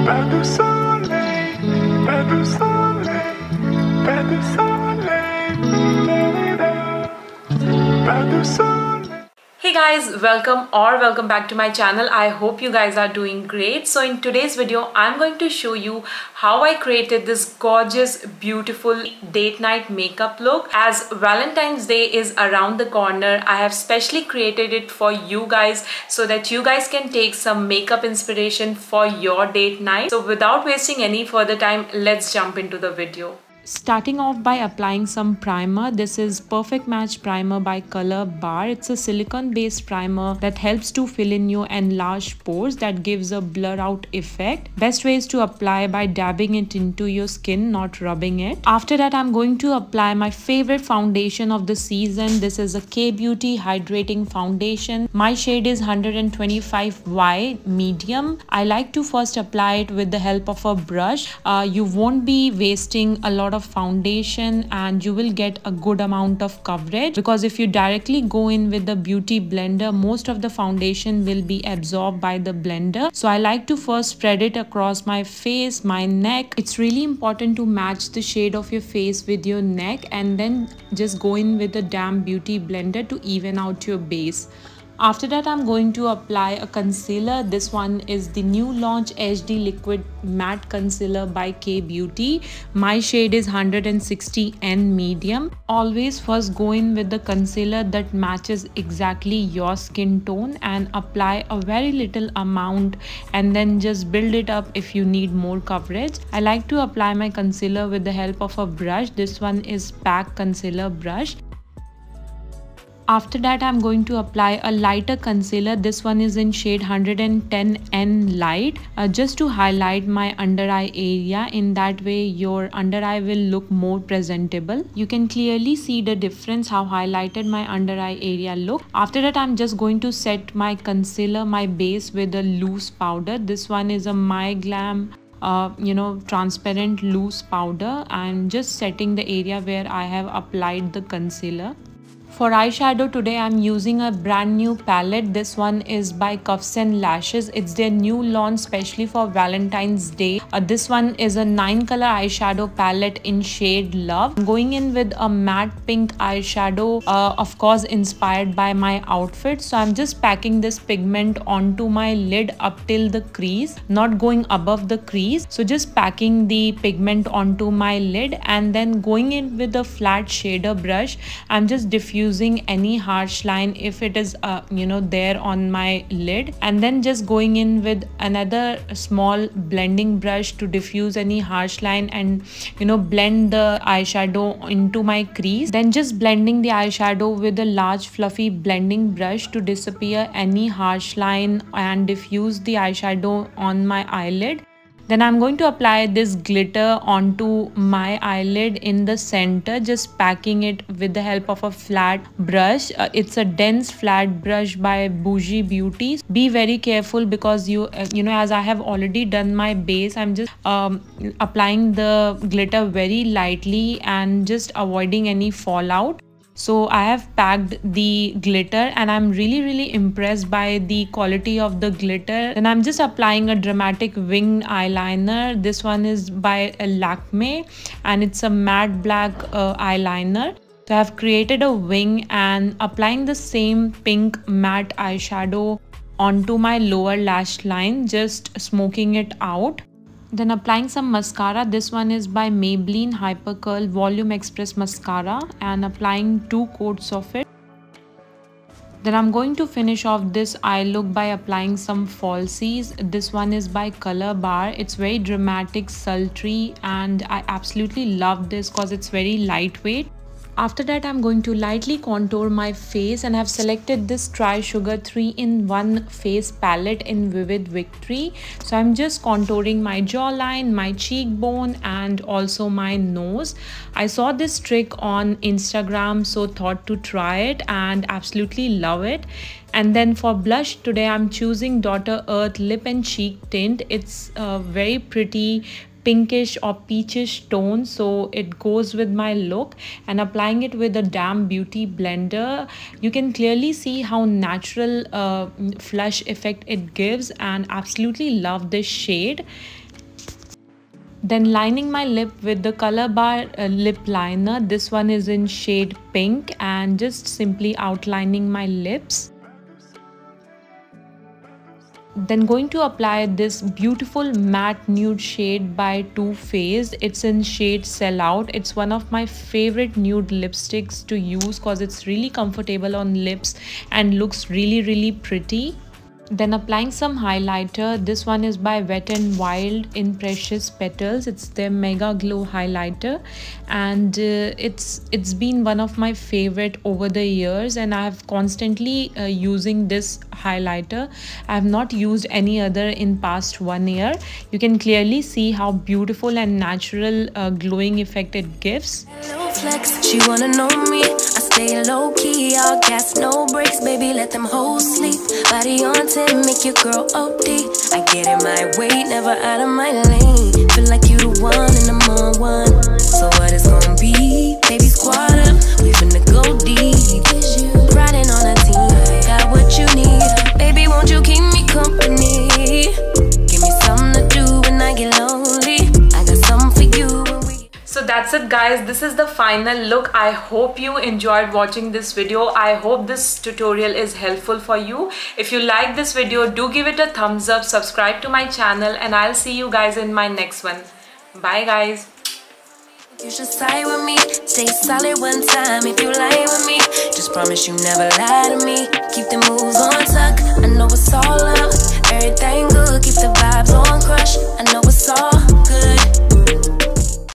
Pas de soleil, pas de soleil, pas de soleil, pas de soleil. Hey guys, welcome back to my channel. I hope you guys are doing great. So in today's video I'm going to show you how I created this gorgeous beautiful date night makeup look. As Valentine's Day is around the corner, I have specially created it for you guys so that you guys can take some makeup inspiration for your date night. So without wasting any further time, let's jump into the video. Starting off by applying some primer. This is Perfect Match primer by Colorbar. It's a silicone based primer that helps to fill in your enlarged pores, that gives a blur out effect. Best way is to apply by dabbing it into your skin, not rubbing it. After that, I'm going to apply my favorite foundation of the season. This is a Kaybeauty Hydrating foundation. My shade is 125Y medium. I like to first apply it with the help of a brush. You won't be wasting a lot of foundation and you will get a good amount of coverage, because if you directly go in with the beauty blender, most of the foundation will be absorbed by the blender. So I like to first spread it across my face, my neck. It's really important to match the shade of your face with your neck and then just go in with the damn beauty blender to even out your base. After that, I'm going to apply a concealer. This one is the new launch HD Liquid Matte Concealer by Kaybeauty. My shade is 160N medium. Always first go in with the concealer that matches exactly your skin tone and apply a very little amount and then just build it up if you need more coverage. I like to apply my concealer with the help of a brush. This one is PAC concealer brush. After that, I'm going to apply a lighter concealer. This one is in shade 110N light, just to highlight my under eye area. In that way, your under eye will look more presentable. You can clearly see the difference how highlighted my under eye area look. After that, I'm just going to set my concealer, my base, with a loose powder. This one is a Myglamm transparent loose powder. I'm just setting the area where I have applied the concealer. For eyeshadow today, I'm using a brand new palette. This one is by Cuffs and Lashes. It's their new launch specially for Valentine's Day. This one is a 9-color eyeshadow palette in shade Love. I'm going in with a matte pink eyeshadow, of course inspired by my outfit. So I'm just packing this pigment onto my lid up till the crease, not going above the crease. So just packing the pigment onto my lid and then going in with a flat shader brush. I'm just diffusing any harsh line if it is there on my lid, and then just going in with another small blending brush to diffuse any harsh line and blend the eyeshadow into my crease. Then just blending the eyeshadow with a large fluffy blending brush to disappear any harsh line and diffuse the eyeshadow on my eyelid. Then I'm going to apply this glitter onto my eyelid in the center, just packing it with the help of a flat brush. It's a dense flat brush by Bougie Beauty. Be very careful because as I have already done my base, I'm just applying the glitter very lightly and just avoiding any fallout. So I have packed the glitter and I'm really impressed by the quality of the glitter. Then I'm just applying a dramatic wing eyeliner. This one is by Lakme and it's a matte black eyeliner. So I have created a wing and applying the same pink matte eyeshadow onto my lower lash line, just smoking it out. Then applying some mascara. This one is by Maybelline Hyper Curl Volume Express Mascara and applying 2 coats of it. Then I'm going to finish off this eye look by applying some falsies. This one is by Colorbar. It's very dramatic, sultry, and I absolutely love this because it's very lightweight. After that, I'm going to lightly contour my face and have selected this Try Sugar 3-in-1 face palette in Vivid Victory. So I'm just contouring my jawline, my cheekbone, and also my nose. I saw this trick on Instagram, so thought to try it and absolutely love it. And then for blush today, I'm choosing Daughter Earth Lip and Cheek Tint. It's very pretty pinkish or peachish tone, so it goes with my look. And applying it with a damn beauty blender, you can clearly see how natural flush effect it gives, and absolutely love this shade. Then lining my lip with the Colorbar lip liner. This one is in shade pink, and just simply outlining my lips. Then going to apply this beautiful matte nude shade by Too Faced. It's in shade Sellout. It's one of my favorite nude lipsticks to use because it's really comfortable on lips and looks really pretty. Then applying some highlighter. This one is by Wet n Wild in Precious Petals. It's their Mega Glow highlighter, and it's been one of my favorite over the years, and I have constantly using this highlighter. I have not used any other in past 1 year. You can clearly see how beautiful and natural glowing effect it gives. Flex, she wanna know me. I stay low key, all gas, no brakes, baby. Let them hoes sleep. Body on 10, make your girl OD. I get in my way, never out of my lane. Feel like you the one and I'm on one. So what it's gonna be? Baby, squad up, we finna go deep. Riding on a team, got what you need. Baby, won't you keep me company? Give me something to do when I get lonely. I got something for you. So that's it guys, this is the final look. I hope you enjoyed watching this video. I hope this tutorial is helpful for you. If you like this video, do give it a thumbs up, subscribe to my channel, and I'll see you guys in my next one. Bye guys. You should side with me, stay solid one time if you lie with me. Just promise you never lie to me. Keep the moves on tuck, I know it's all up. Everything good, keep the vibes on crush, I know it's all